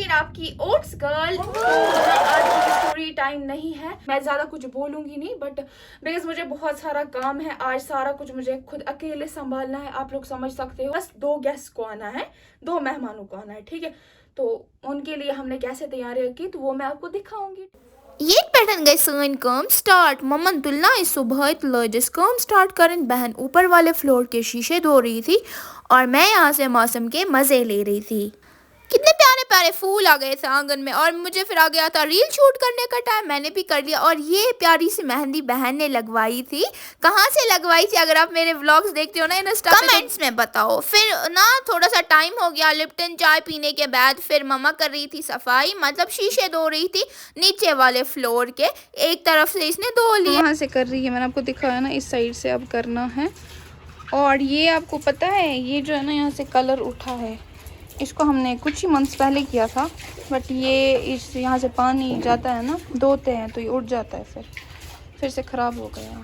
नसरीन आपकी oats girl. आज मुझे स्टोरी टाइम नहीं है, मैं ज्यादा कुछ बोलूंगी नहीं, बट बिकॉज मुझे बहुत सारा काम है आज, सारा कुछ मुझे खुद अकेले संभालना है। आप लोग समझ सकते हो, बस 2 गेस्ट को आना है, 2 मेहमानों को आना है, ठीक है। तो उनके लिए हमने कैसे तैयारियां की तो वो मैं आपको दिखाऊंगी। ये पैटर्न गई सन काम स्टार्ट। मम्मन तुलना इस सुबह लजिस काम स्टार्ट करन। बहन ऊपर वाले फ्लोर के शीशे धो रही थी और मैं यहाँ से मौसम के मजे ले रही थी। कितने प्यारे प्यारे फूल आ गए थे आंगन में और मुझे फिर आ गया था रील शूट करने का टाइम। मैंने भी कर लिया और ये प्यारी सी मेहंदी बहन ने लगवाई थी। कहाँ से लगवाई थी अगर आप मेरे व्लॉग्स देखते हो ना इंस्टा पे, कमेंट्स में बताओ। फिर ना थोड़ा सा टाइम हो गया लिप्टन चाय पीने के बाद, फिर मम्मा कर रही थी सफाई, मतलब शीशे धो रही थी नीचे वाले फ्लोर के। एक तरफ से इसने धो लिया, वहाँ से कर रही है, मैंने आपको दिखाया ना, इस साइड से अब करना है। और ये आपको पता है, ये जो है ना यहाँ से कलर उठा है, इसको हमने कुछ ही मंथ्स पहले किया था, बट ये इस यहाँ से पानी जाता है ना, धोते हैं तो ये उठ जाता है, फिर से ख़राब हो गया।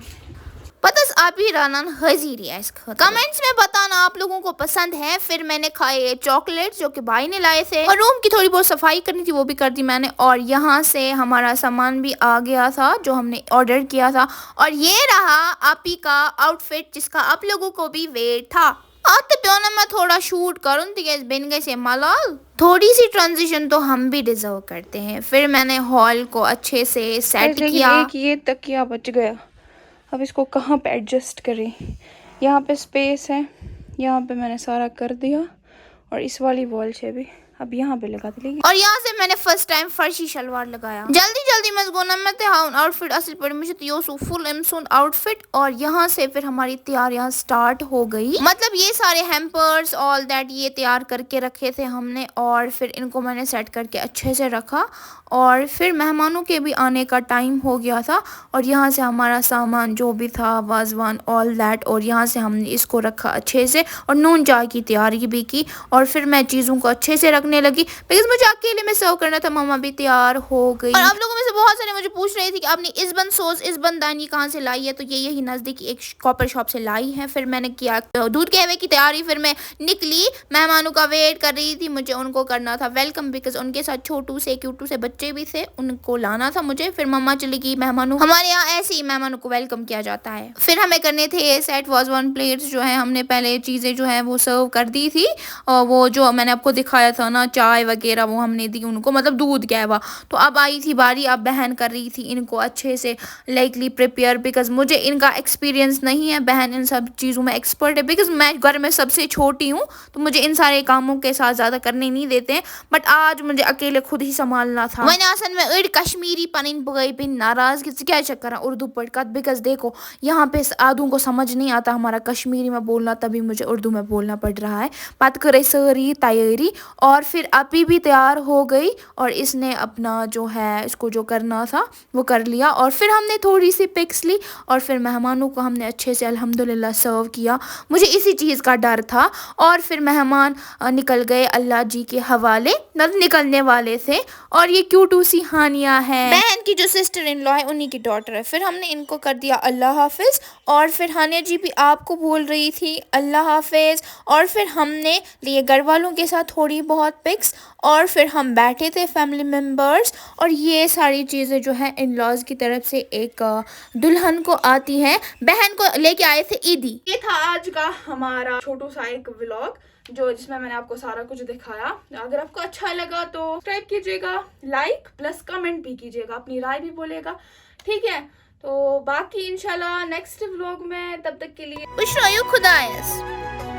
पता आप ही रानन हजीरी है इसका। कमेंट्स में बताना आप लोगों को पसंद है। फिर मैंने खाए चॉकलेट्स जो कि भाई ने लाए थे और रूम की थोड़ी बहुत सफाई करनी थी वो भी कर दी मैंने। और यहाँ से हमारा सामान भी आ गया था जो हमने ऑर्डर किया था। और ये रहा आपी का आउटफिट जिसका आप लोगों को भी वेट था। आज तो प्योना मैं थोड़ा शूट करूँ बिन गए से मलाल, थोड़ी सी ट्रांजिशन तो हम भी डिजर्व करते हैं। फिर मैंने हॉल को अच्छे से सेट किया। एक ये तकिया बच गया, अब इसको कहाँ पे एडजस्ट करें। यहाँ पे स्पेस है, यहाँ पे मैंने सारा कर दिया और इस वाली वॉल से भी अब यहाँ पे लगा देंगे। और यहाँ से मैंने फर्स्ट टाइम फर्शी शलवार लगाया। जल्दी जल्दी मैं गोना में थे हाँ आउटफिट असल पर मुझे तो फुल एमसून आउटफिट। और यहाँ से फिर हमारी तैयारियां स्टार्ट हो गई, मतलब ये सारे हैम्पर्स ऑल दैट ये तैयार करके रखे थे हमने और फिर इनको मैंने सेट करके अच्छे से रखा। और फिर मेहमानों के भी आने का टाइम हो गया था और यहाँ से हमारा सामान जो भी था वाजवान ऑल दैट, और यहाँ से हमने इसको रखा अच्छे से और नून चाय की तैयारी भी की। और फिर मैं चीज़ों को अच्छे से रखने लगी बिकॉज मुझे अकेले में सर्व करना था। मम्मा भी तैयार हो गई। और आप लोगों में से बहुत सारे मुझे पूछ रहे थे कि आपने इस्बन सॉस इस्बन दानी कहाँ से लाई है, तो ये यही नज़दीकी एक कॉपर शॉप से लाई है। फिर मैंने किया दूध कहवे की तैयारी, फिर मैं निकली, मेहमानों का वेट कर रही थी, मुझे उनको करना था वेलकम बिकॉज उनके साथ छोटू से क्यूटू से बच्चे भी थे, उनको लाना था मुझे। फिर मम्मा चली गई, मेहमानों हमारे यहाँ ऐसे ही मेहमानों को वेलकम किया जाता है। फिर हमें करने थे सेट वाजवान प्लेट्स जो है, हमने पहले चीज़ें जो है वो सर्व कर दी थी और वो जो मैंने आपको दिखाया था ना चाय वगैरह वो हमने दी उनको, मतलब दूध कहवा। तो अब आई थी बारी, अब बहन कर रही थी इनको अच्छे से लाइकली प्रिपेयर बिकॉज मुझे इनका एक्सपीरियंस नहीं है। बहन इन सब चीज़ों में एक्सपर्ट है बिकॉज मैं घर में सबसे छोटी हूँ तो मुझे इन सारे कामों के साथ ज़्यादा करने नहीं देते हैं, बट आज मुझे अकेले खुद ही संभालना था। वही आसन में अड़ कश्मीरी पनिन बगई बिन नाराज कि क्या चक्कर है उर्दू पढ़कर बिकॉज देखो यहाँ पे आदों को समझ नहीं आता हमारा कश्मीरी में बोलना, तभी मुझे उर्दू में बोलना पड़ रहा है। बात करे सारी तैयारी और फिर अपी भी तैयार हो गई और इसने अपना जो है इसको जो करना था वो कर लिया। और फिर हमने थोड़ी सी पिक्स ली और फिर मेहमानों को हमने अच्छे से अल्हम्दुलिल्लाह सर्व किया। मुझे इसी चीज़ का डर था। और फिर मेहमान निकल गए अल्लाह जी के हवाले, मतलब निकलने वाले थे। और ये क्यूटू सी हानिया है, बहन की जो सिस्टर इन लॉ है उन्हीं की डॉटर है। फिर हमने इनको कर दिया अल्लाह हाफिज़ और फिर हानिया जी भी आपको बोल रही थी अल्लाह हाफिज़। और फिर हमने लिए घर वालों के साथ थोड़ी बहुत पिक्स और फिर हम बैठे थे फैमिली मेम्बर्स। और ये सारी चीज़ें जो है इन लॉज की तरफ से एक दुल्हन को आती है, बहन को लेके आए थे ईदी। ये था आज का हमारा छोटू सा एक व्लॉग जो जिसमें मैंने आपको सारा कुछ दिखाया। अगर आपको अच्छा लगा तो सब्सक्राइब कीजिएगा, लाइक प्लस कमेंट भी कीजिएगा, अपनी राय भी बोलेगा, ठीक है। तो बाकी इंशाल्लाह नेक्स्ट व्लॉग में, तब तक के लिए खुश रहो, खुदा हाफिज़।